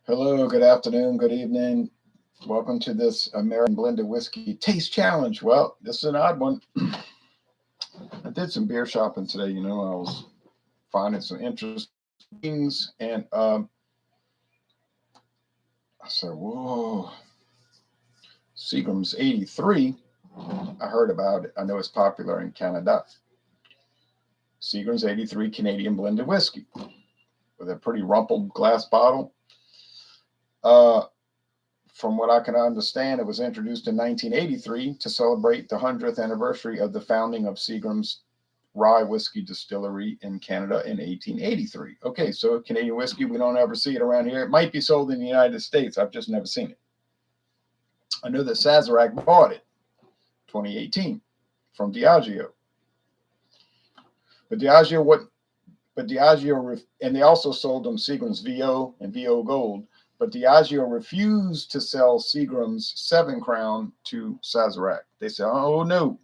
Hello, good afternoon, good evening. Welcome to this American Blended Whiskey Taste Challenge. Well, this is an odd one. I did some beer shopping today. I was finding some interesting things, and I said, "Whoa, Seagram's 83." I heard about it. I know it's popular in Canada. Seagram's 83 Canadian Blended Whiskey with a pretty rumpled glass bottle. Uh, From what I can understand, it was introduced in 1983 to celebrate the 100th anniversary of the founding of Seagram's rye whiskey distillery in Canada in 1883. Okay, so Canadian whiskey, we don't ever see it around here. It might be sold in the United States. I've just never seen it. I know that Sazerac bought it 2018 from Diageo. But Diageo, and they also sold them Seagram's VO and VO Gold. But Diageo refused to sell Seagram's 7 Crown to Sazerac. They said, oh, no,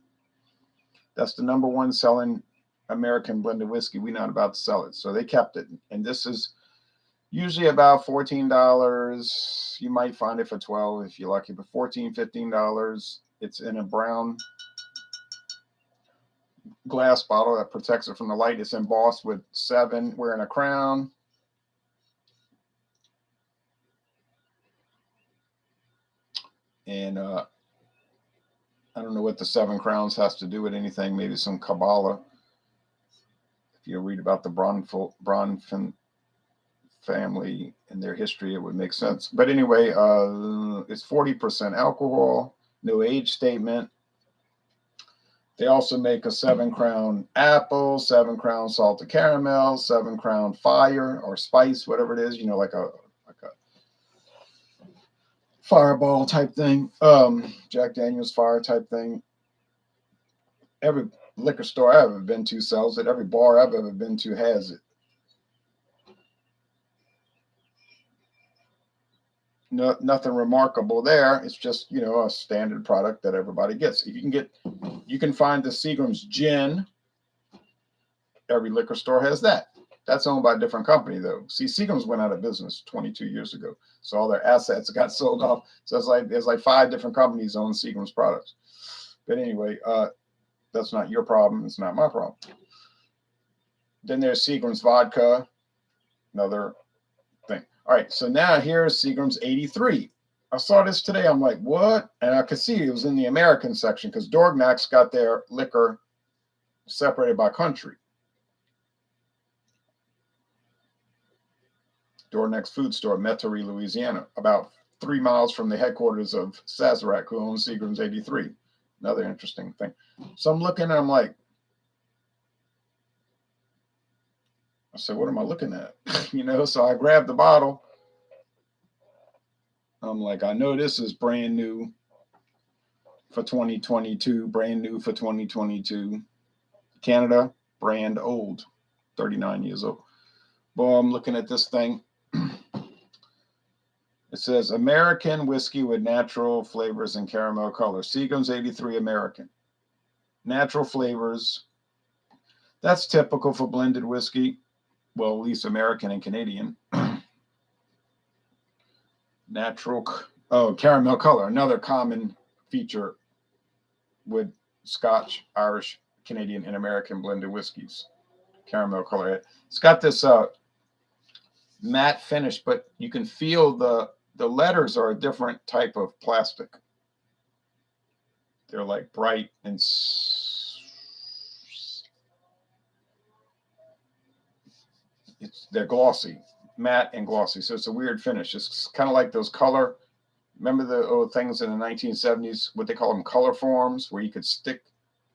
that's the number one selling American blended whiskey. We're not about to sell it. So they kept it. And this is usually about $14. You might find it for $12 if you're lucky, but $14, $15. It's in a brown glass bottle that protects it from the light. It's embossed with 7 wearing a crown. And I don't know what the 7 crowns has to do with anything. Maybe some Kabbalah. If you read about the Bronfen family and their history, it would make sense. But anyway, it's 40% alcohol, no age statement. They also make a 7 Crown apple, 7 Crown salted caramel, 7 Crown fire or spice, whatever it is, like a fireball type thing, Jack Daniel's fire type thing. Every liquor store I've ever been to sells it. Every bar I've ever been to has it. No, nothing remarkable there. It's just, a standard product that everybody gets. You can find the Seagram's gin. Every liquor store has that. That's owned by a different company, though. See, Seagram's went out of business 22 years ago, so all their assets got sold off. So there's like 5 different companies own Seagram's products. But anyway, that's not your problem. It's not my problem. Then there's Seagram's vodka, another thing. All right, so now here's Seagram's 83. I saw this today. I'm like, what? And I could see it was in the American section because Dorgnac's got their liquor separated by country. Dorgnac's food store, Metairie, Louisiana, about 3 miles from the headquarters of Sazerac, who owns Seagram's 83. Another interesting thing. So I'm looking and I'm like, I said, what am I looking at? So I grabbed the bottle. I'm like, I know this is brand new for 2022, brand new for 2022. Canada, brand old, 39 years old. Well, I'm looking at this thing. It says American whiskey with natural flavors and caramel color. Seagram's 83 American. Natural flavors. That's typical for blended whiskey. Well, at least American and Canadian. Natural, caramel color. Another common feature with Scotch, Irish, Canadian, and American blended whiskeys. Caramel color. It's got this matte finish, but you can feel the letters are a different type of plastic. They're like bright and they're glossy, matte and glossy. So it's a weird finish. It's kind of like those color. Remember the things in the 1970s, what they call them color forms, where you could stick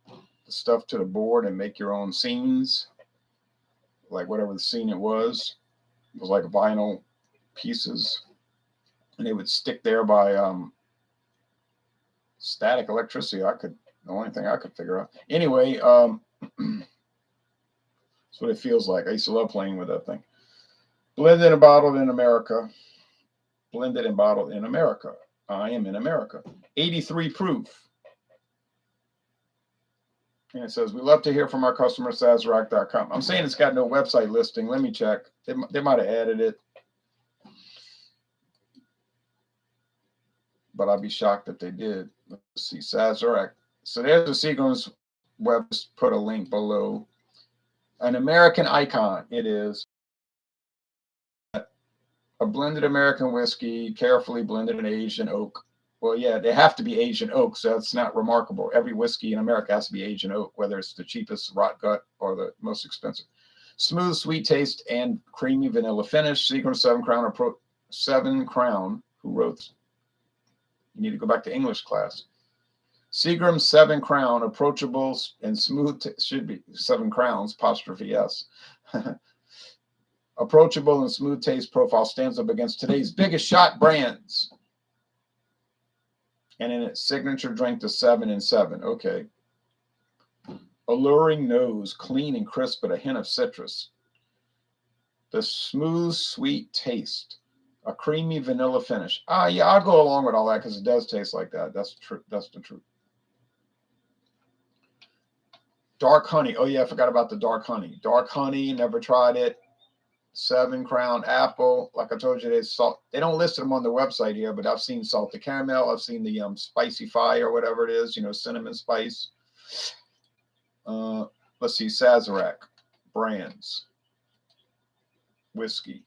the stuff to the board and make your own scenes, like whatever the scene it was. It was like vinyl pieces, and they would stick there by static electricity. The only thing I could figure out. Anyway, that's what it feels like. I used to love playing with that thing. Blended and bottled in America. Blended and bottled in America. I am in America. 83 proof. And it says, we love to hear from our customers, Sazerac.com. I'm saying it's got no website listing. Let me check. They might have added it. but I'd be shocked if they did. Let's see, Sazerac. So there's the Seagram's web. Put a link below. An American icon. It is a blended American whiskey, carefully blended and aged in oak. Well, yeah, they have to be aged in oak, so it's not remarkable. Every whiskey in America has to be aged in oak, whether it's the cheapest rot gut or the most expensive. Smooth, sweet taste and creamy vanilla finish. Seagram 7 Crown, who wrote, you need to go back to English class. Seagram 7 Crown, approachable and smooth, should be 7 Crowns, apostrophe S. Approachable and smooth taste profile stands up against today's biggest shot brands. And in its signature drink, the 7 and 7. Okay. Alluring nose, clean and crisp, but a hint of citrus. The smooth, sweet taste. A creamy vanilla finish. Yeah, I'll go along with all that because it does taste like that. That's true. That's the truth. Dark honey. Oh, yeah, I forgot about the dark honey. Dark honey, never tried it. 7 Crown apple. Like I told you, they don't list them on the website here, but I've seen salted caramel. I've seen the spicy fire, or whatever it is, cinnamon spice. Let's see, Sazerac brands. Whiskey.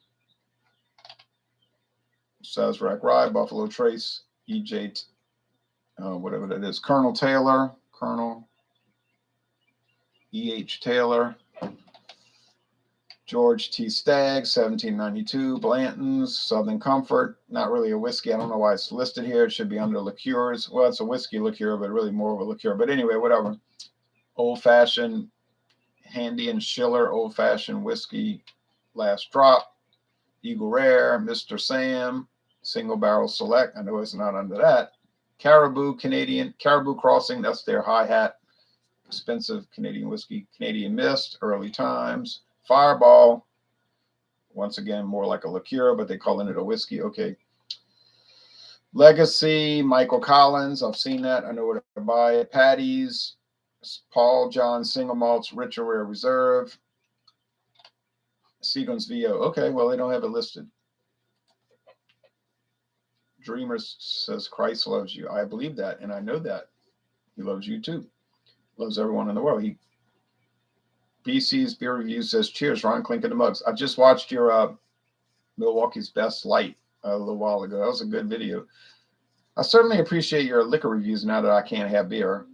Sazerac Rye, Buffalo Trace, EJ, whatever that is. Colonel E.H. Taylor. George T. Stagg, 1792. Blanton's, Southern Comfort. Not really a whiskey. I don't know why it's listed here. It should be under liqueurs. Well, it's a whiskey liqueur, but really more of a liqueur. But anyway, whatever. Old Fashioned, Handy and Schiller, Old Fashioned Whiskey, Last Drop. Eagle Rare, Mr. Sam, Single Barrel Select. I know it's not under that. Caribou Crossing. That's their high hat. Expensive Canadian whiskey. Canadian Mist, Early Times. Fireball, once again, more like a liqueur, but they're calling it a whiskey. Okay. Legacy, Michael Collins. I've seen that. I know where to buy it. Patty's, Paul John Single Malts, Rich and Rare Reserve. Seagram's VO. Okay, well, they don't have it listed. Dreamers says Christ loves you. I believe that, and I know that. He loves you too. Loves everyone in the world. BC's Beer Review says, cheers, Ron, clinking the mugs. I just watched your Milwaukee's Best Light a little while ago. That was a good video. I certainly appreciate your liquor reviews now that I can't have beer.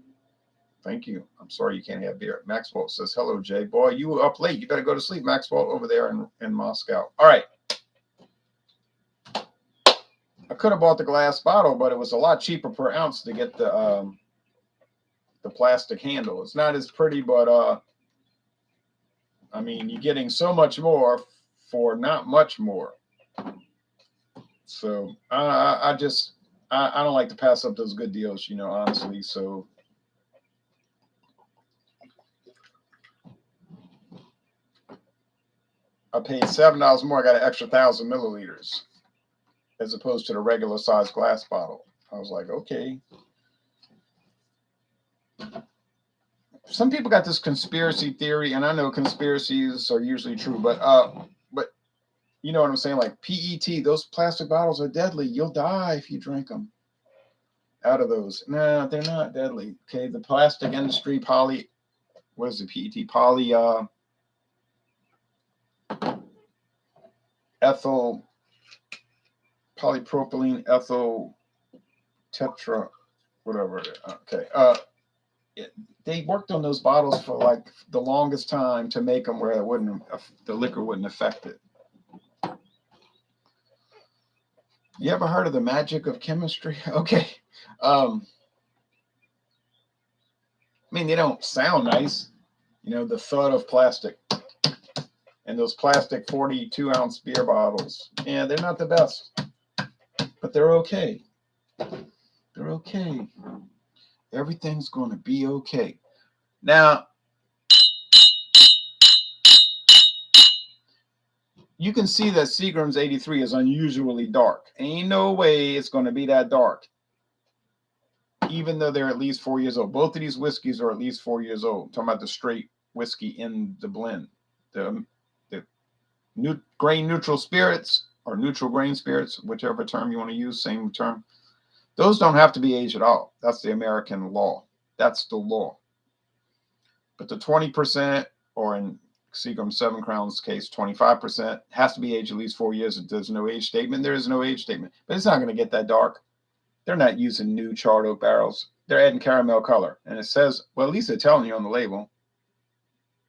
Thank you. I'm sorry you can't have beer. Maxwell says, hello, Jay. Boy, you were up late. You better go to sleep, Maxwell, over there in Moscow. All right. I could have bought the glass bottle, but it was a lot cheaper per ounce to get the plastic handle. It's not as pretty, but I mean, you're getting so much more for not much more. So I don't like to pass up those good deals, honestly. So I paid $7 more. I got an extra 1,000 milliliters as opposed to the regular size glass bottle. I was like, okay. Some people got this conspiracy theory, and I know conspiracies are usually true, but you know what I'm saying? Like PET, those plastic bottles are deadly. You'll die if you drink them out of those. No, they're not deadly. Okay, the plastic industry, what is it? PET, polypropylene ethyl tetra, whatever. Okay. They worked on those bottles for like the longest time to make them where the liquor wouldn't affect it. You ever heard of the magic of chemistry? Okay. I mean, they don't sound nice. The thud of plastic. And those plastic 42-ounce beer bottles. Yeah, they're not the best. But they're okay. They're okay. Everything's going to be okay. Now, you can see that Seagram's 83 is unusually dark. Ain't no way it's going to be that dark, even though they're at least 4 years old. Both of these whiskeys are at least 4 years old. I'm talking about the straight whiskey in the blend. The grain neutral spirits or neutral grain spirits, whichever term you want to use, same term. Those don't have to be aged at all. That's the American law. That's the law. But the 20%, or in Seagram 7 Crowns case, 25%, has to be aged at least 4 years. If there's no age statement, there is no age statement. But it's not going to get that dark. They're not using new charred oak barrels. They're adding caramel color. And it says, well, at least they're telling you on the label.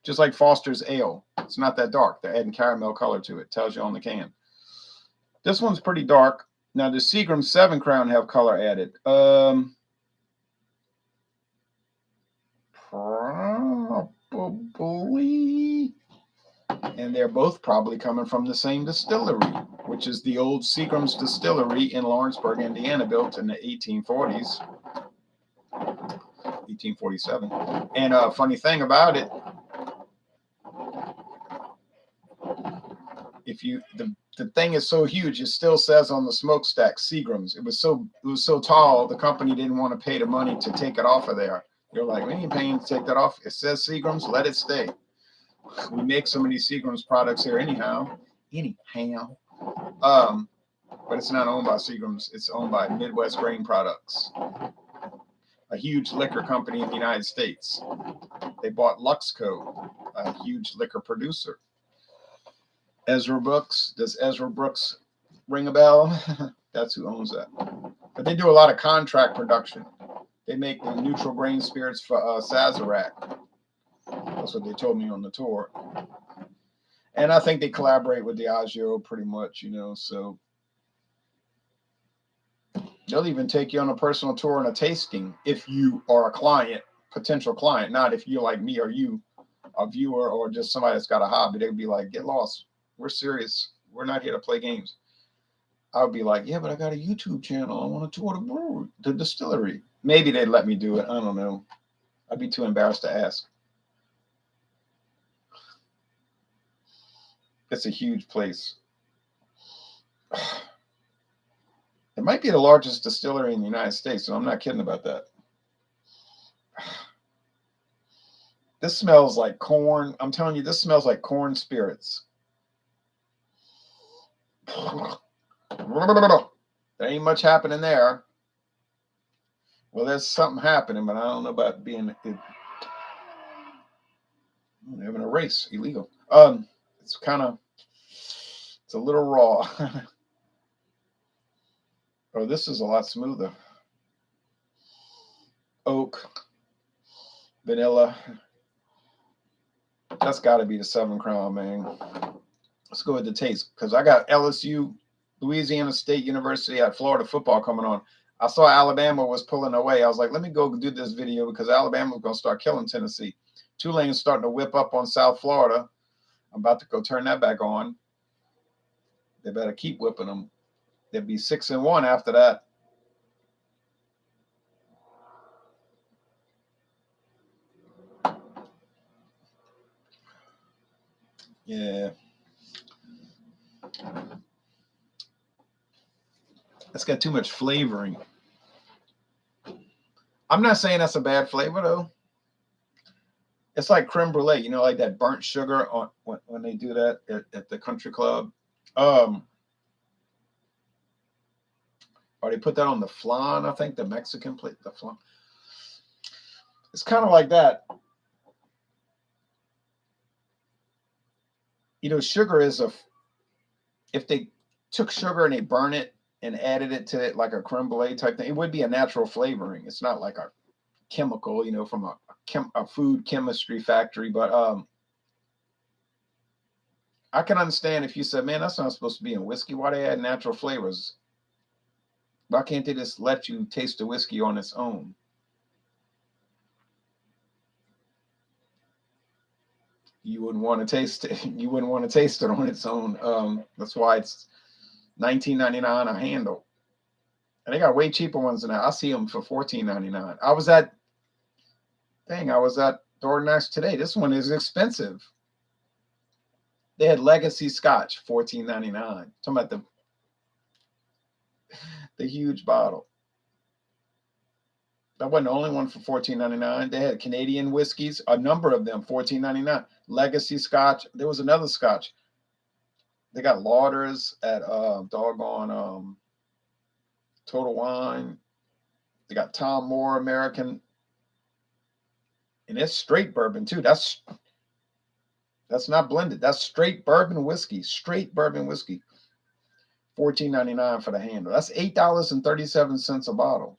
Just like Foster's Ale. It's not that dark. They're adding caramel color to it. Tells you on the can. This one's pretty dark. Now, does Seagram 7 Crown have color added? Probably. And they're both probably coming from the same distillery, which is the old Seagram's Distillery in Lawrenceburg, Indiana, built in the 1840s. 1847. And a funny thing about it, if you the thing is so huge, it still says on the smokestack Seagram's. It was so tall, the company didn't want to pay the money to take it off of there. They're like, we ain't paying to take that off. It says Seagram's, let it stay. We make so many Seagram's products here anyhow. But it's not owned by Seagram's. It's owned by Midwest Grain Products, a huge liquor company in the United States. They bought Luxco, a huge liquor producer. Ezra Brooks. Does Ezra Brooks ring a bell? That's who owns that. But they do a lot of contract production. They make the neutral grain spirits for Sazerac. That's what they told me on the tour. And I think they collaborate with Diageo pretty much, so they'll even take you on a personal tour and a tasting if you are a client, potential client, not if you're like me or you, a viewer or just somebody that's got a hobby. They'd be like, get lost. We're serious. We're not here to play games. I would be like, yeah, but I got a YouTube channel. I want to tour the brewery, the distillery. Maybe they'd let me do it. I don't know. I'd be too embarrassed to ask. It's a huge place. It might be the largest distillery in the United States, so I'm not kidding about that. This smells like corn. I'm telling you, this smells like corn spirits. There ain't much happening there. Well, there's something happening, but I don't know about being having a race illegal. It's a little raw. Oh, this is a lot smoother. Oak, vanilla. That's got to be the 7 Crown, man. Let's go with the taste, because I got LSU, Louisiana State University at Florida football coming on. I saw Alabama was pulling away. I was like, let me go do this video because Alabama was going to start killing Tennessee. Tulane's starting to whip up on South Florida. I'm about to go turn that back on. They better keep whipping them. They'll be 6-1 after that. Yeah. It's got too much flavoring. I'm not saying that's a bad flavor, though. It's like creme brulee, like that burnt sugar on when they do that at the country club. Or they put that on the flan, I think, the Mexican plate, the flan. It's kind of like that. Sugar is if they took sugar and they burn it and added it to it like a creme brulee type thing, it would be a natural flavoring. It's not like a chemical, from a food chemistry factory. But I can understand if you said, man, that's not supposed to be in whiskey. Why they add natural flavors? Why can't they just let you taste the whiskey on its own? You wouldn't want to taste it. You wouldn't want to taste it on its own. That's why it's $19.99 a handle. And they got way cheaper ones than that. I see them for $14.99. I was at DoorDash today. This one is expensive. They had Legacy Scotch, $14.99. Talking about the huge bottle. That wasn't the only one for $14.99. They had Canadian whiskeys, a number of them, $14.99. Legacy Scotch. There was another Scotch. They got Lauders at Total Wine. They got Tom Moore American, and it's straight bourbon too. That's not blended. That's straight bourbon whiskey. Straight bourbon whiskey. $14.99 for the handle. That's $8.37 a bottle.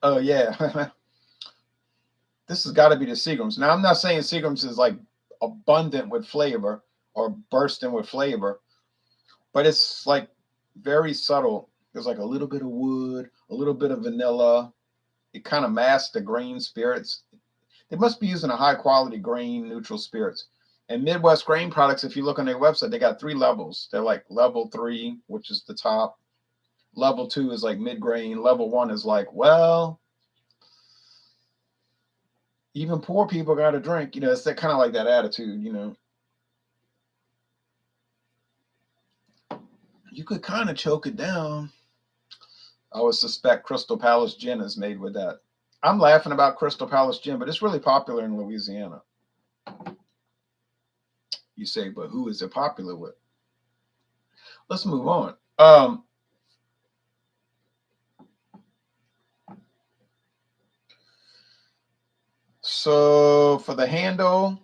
Oh yeah. This has got to be the Seagrams. Now I'm not saying Seagrams is like abundant with flavor or bursting with flavor, but it's like very subtle. There's like a little bit of wood, a little bit of vanilla. It kind of masks the grain spirits. They must be using a high quality grain neutral spirits. And Midwest Grain Products, if you look on their website, they got 3 levels. They're like level 3, which is the top. Level 2 is like mid grain. Level 1 is like, well, even poor people got to drink. You know, it's that kind of like that attitude, you know. You could kind of choke it down. I would suspect Crystal Palace gin is made with that. I'm laughing about Crystal Palace gin, but it's really popular in Louisiana. You say, but who is it popular with? Let's move on. So for the handle,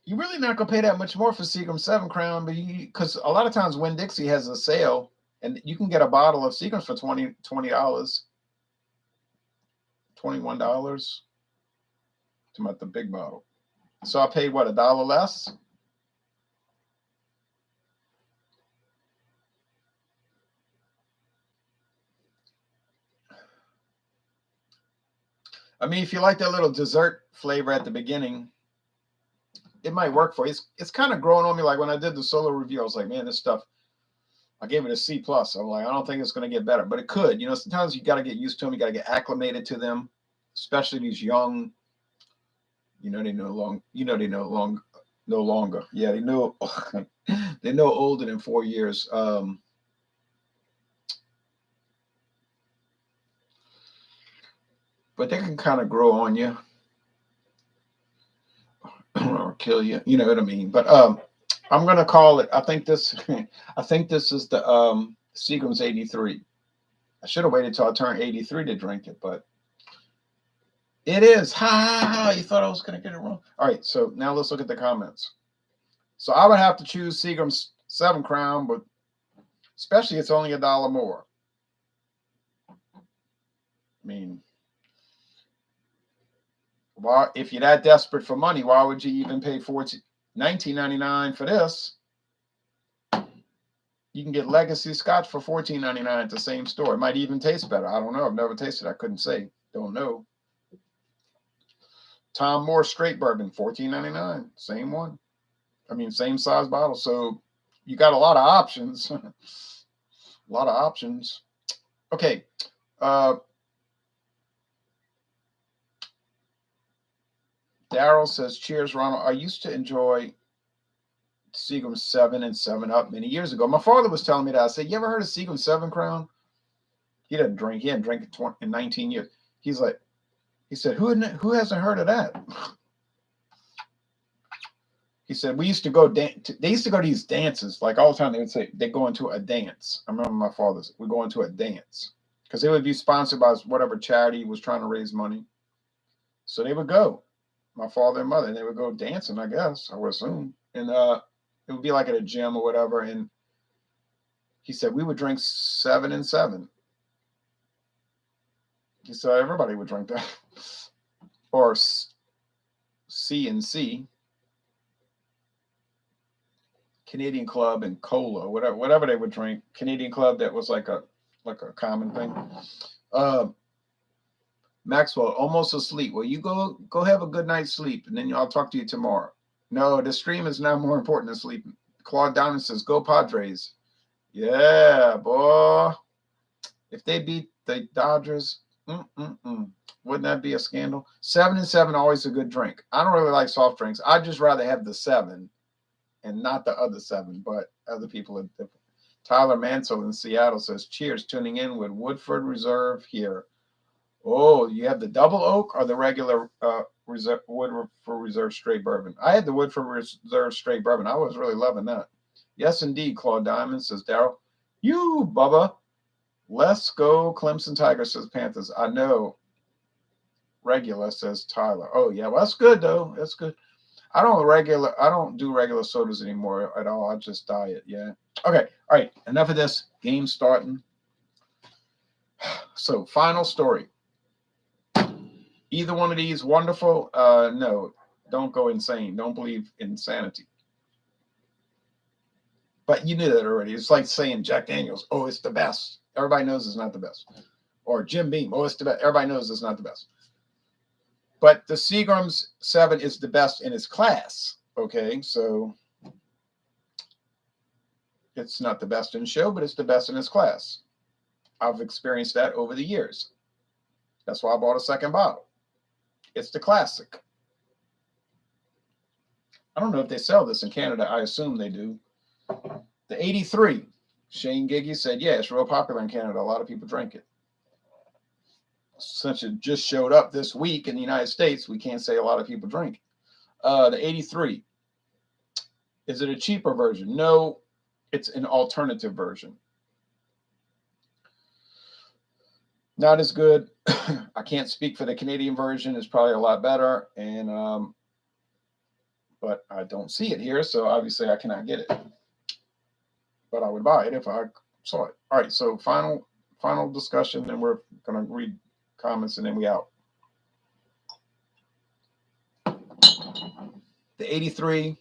you're really not gonna pay that much more for Seagram 7 Crown, but because a lot of times Winn-Dixie has a sale, and you can get a bottle of Seagrams for $20, $21. To about the big bottle. So I paid what, $1 less? I mean, if you like that little dessert flavor at the beginning, it might work for you. It's kind of growing on me. Like when I did the solo review, I was like, man, this stuff, I gave it a C+. I'm like, I don't think it's going to get better, but it could. You know, sometimes you got to get used to them. You got to get acclimated to them, especially these young, you know, they no longer. Yeah, they know they're no older than 4 years. But they can kind of grow on you or kill you. You know what I mean? But I'm gonna call it. I think this is the Seagram's 83. I should have waited till I turned 83 to drink it, but it is. Ha ha ha! You thought I was gonna get it wrong. All right, so now let's look at the comments. So I would have to choose Seagram's 7 Crown, but especially it's only $1 more. I mean, why, if you're that desperate for money, why would you even pay $19.99 for this? You can get Legacy Scotch for $14.99 at the same store. It might even taste better. I don't know. I've never tasted it. I couldn't say. Don't know. Tom Moore Straight Bourbon, $14.99. Same one. I mean, same size bottle. So you got a lot of options. A lot of options. Okay. Daryl says, cheers, Ronald. I used to enjoy Seagram's 7 and 7 Up many years ago. My father was telling me that. I said, you ever heard of Seagram's 7 Crown? He doesn't drink. He hadn't drank in 19 years. He said, who hasn't heard of that? He said, we used to go they used to go to these dances. Like all the time they would say, they go into a dance. I remember my father's, we go into a dance. Because they would be sponsored by whatever charity was trying to raise money. So they would go. My father and mother, and they would go dancing, I guess, I would assume. And it would be like at a gym or whatever. And he said, we would drink 7 and 7. He said, everybody would drink that. Or C and C. Canadian Club and cola, whatever they would drink. Canadian Club, that was like a common thing. Maxwell, almost asleep. Well, you go have a good night's sleep, and then I'll talk to you tomorrow. No, the stream is now more important than sleeping. Claude Diamond says, go Padres. Yeah, boy. If they beat the Dodgers, wouldn't that be a scandal? 7 and 7, always a good drink. I don't really like soft drinks. I'd just rather have the 7 and not the other 7, but other people are different. Tyler Mansell in Seattle says, cheers, tuning in with Woodford Reserve here. Oh, you have the double oak or the regular Reserve straight bourbon. I had the Woodford Reserve straight bourbon. I was really loving that. Yes, indeed, Claude Diamond, says Daryl. You, Bubba. Let's go, Clemson Tigers, says Panthers. I know. Regular, says Tyler. Oh, yeah. Well, that's good, though. That's good. I don't do regular sodas anymore at all. I just diet. Yeah. Okay. All right. Enough of this. Game starting. So, final story. Either one of these wonderful? No. Don't go insane. Don't believe in insanity. But you knew that already. It's like saying Jack Daniels, oh, it's the best. Everybody knows it's not the best. Or Jim Beam, oh, it's the best. Everybody knows it's not the best. But the Seagram's 7 is the best in its class. Okay, so it's not the best in show, but it's the best in its class. I've experienced that over the years. That's why I bought a second bottle. It's the classic. I don't know if they sell this in Canada. I assume they do. The 83. Shane Giggy said, yeah, it's real popular in Canada. A lot of people drink it. Since it just showed up this week in the United States, we can't say a lot of people drink it. The 83. Is it a cheaper version? No, it's an alternative version. Not as good. I can't speak for the Canadian version. It's probably a lot better. And but I don't see it here, so obviously I cannot get it. But I would buy it if I saw it. All right, so final discussion, and we're going to read comments, and then we out. The 83.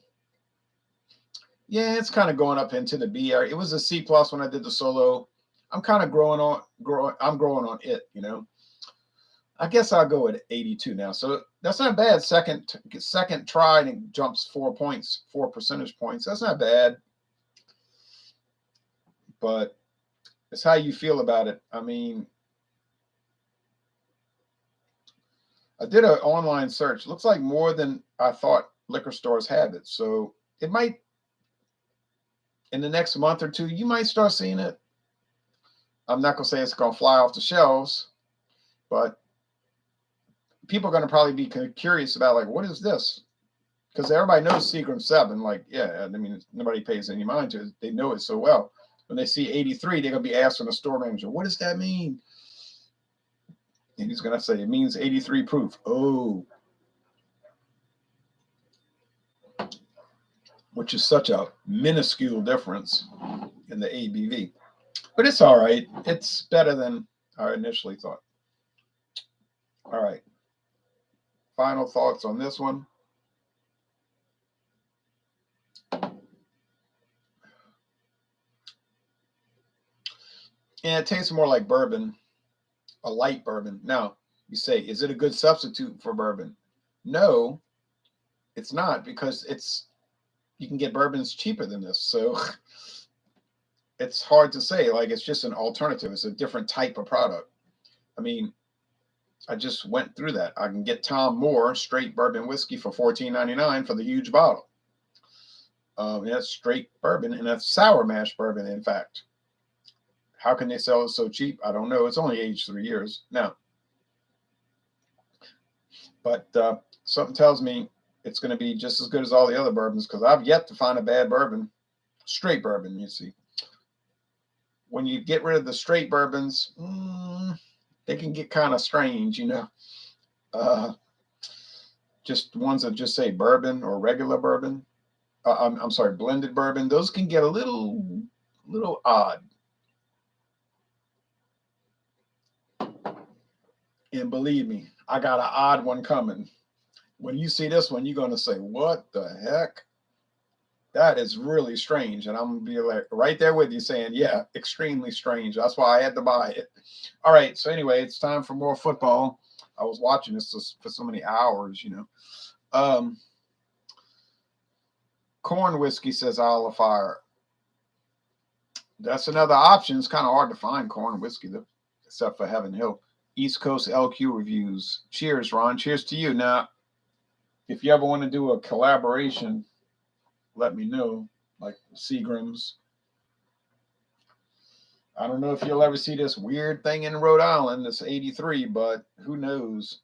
Yeah, it's kind of going up into the B area. It was a C+ when I did the solo. I'm kind of growing on it, you know. I guess I'll go at 82 now. So that's not bad. Second try, and it jumps 4 percentage points. That's not bad. But it's how you feel about it. I mean, I did an online search. Looks like more than I thought liquor stores have it. So it might, in the next month or two, you might start seeing it. I'm not going to say it's going to fly off the shelves, but people are going to probably be curious about, like, what is this? Because everybody knows Seagram 7. Like, yeah, I mean, nobody pays any mind to it. They know it so well. When they see 83, they're going to be asking the store manager, what does that mean? And he's going to say, it means 83 proof. Oh. Which is such a minuscule difference in the ABV. But it's all right. It's better than I initially thought. All right. Final thoughts on this one. Yeah, it tastes more like bourbon, a light bourbon. Now, you say, is it a good substitute for bourbon? No, it's not, because you can get bourbons cheaper than this. So it's hard to say. Like, it's just an alternative. It's a different type of product. I mean, I just went through that. I can get Tom Moore straight bourbon whiskey for $14.99 for the huge bottle. That's straight bourbon, and that's sour mash bourbon, in fact. How can they sell it so cheap? I don't know. It's only aged 3 years now. But something tells me it's going to be just as good as all the other bourbons, because I've yet to find a bad bourbon. Straight bourbon, you see. When you get rid of the straight bourbons, they can get kind of strange, you know. Just ones that just say bourbon or regular bourbon. I'm sorry, blended bourbon. Those can get a little odd. And believe me, I got an odd one coming. When you see this one, you're going to say, what the heck? That is really strange. And I'm going to be like right there with you saying, yeah, extremely strange. That's why I had to buy it. All right. So anyway, it's time for more football. I was watching this for so many hours, you know. Corn whiskey, says Isle of Fire. That's another option. It's kind of hard to find corn whiskey, though, except for Heaven Hill. East Coast LQ reviews. Cheers, Ron. Cheers to you. Now, if you ever want to do a collaboration, let me know, like Seagram's. I don't know if you'll ever see this weird thing in Rhode Island, this 83, but who knows?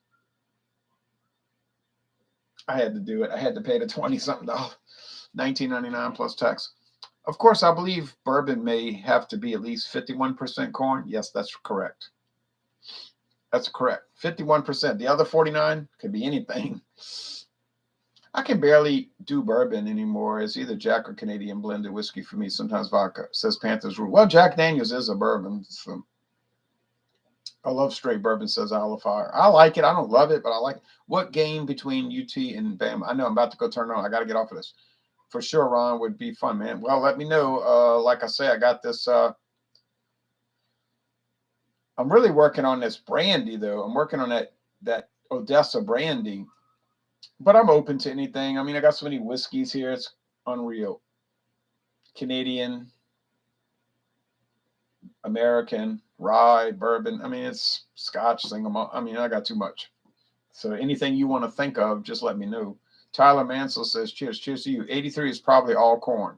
I had to do it. I had to pay the 20-something dollars, $19.99 plus tax. Of course, I believe bourbon may have to be at least 51% corn. Yes, that's correct. That's correct. 51%. The other 49 could be anything. I can barely do bourbon anymore. It's either Jack or Canadian blended whiskey for me. Sometimes vodka. Says Panthers Rule. Well, Jack Daniels is a bourbon. So I love straight bourbon, says Isle of Fire. I like it. I don't love it, but I like it. What game between UT and Bama? I know I'm about to go turn on. I got to get off of this. For sure, Ron, would be fun, man. Well, let me know. Like I say, I got this. I'm really working on this brandy, though. I'm working on that Odessa brandy. But I'm open to anything. I mean, I got so many whiskeys here. It's unreal. Canadian, American, rye, bourbon. I mean, it's Scotch, single malt. I mean, I got too much. So anything you want to think of, just let me know. Tyler Mansell says, cheers. Cheers to you. 83 is probably all corn.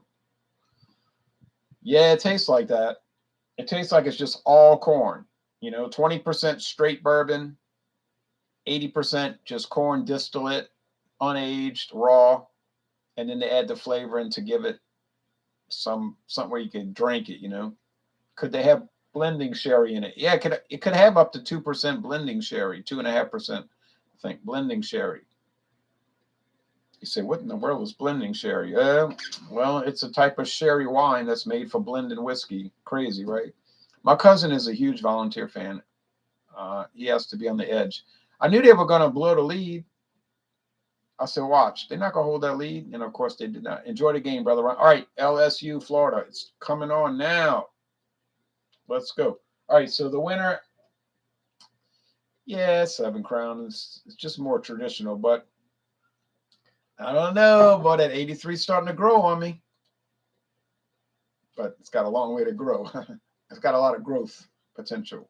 Yeah, it tastes like that. It tastes like it's just all corn. 20% straight bourbon, 80% just corn distillate, unaged, raw, and then they add the flavor in to give it something where you can drink it. Could they have blending sherry in it? Yeah, it could have up to 2% blending sherry, 2.5%, I think, blending sherry. You say, what in the world is blending sherry? Well, it's a type of sherry wine that's made for blending whiskey. Crazy, right? My cousin is a huge volunteer fan. He has to be on the edge. I knew they were going to blow the lead. I said, watch. They're not going to hold that lead. And, of course, they did not. Enjoy the game, brother. All right, LSU, Florida. It's coming on now. Let's go. All right, so the winner, yeah, 7 Crown. It's just more traditional, but I don't know. Boy, that 83 is starting to grow on me. But it's got a long way to grow. It's got a lot of growth potential.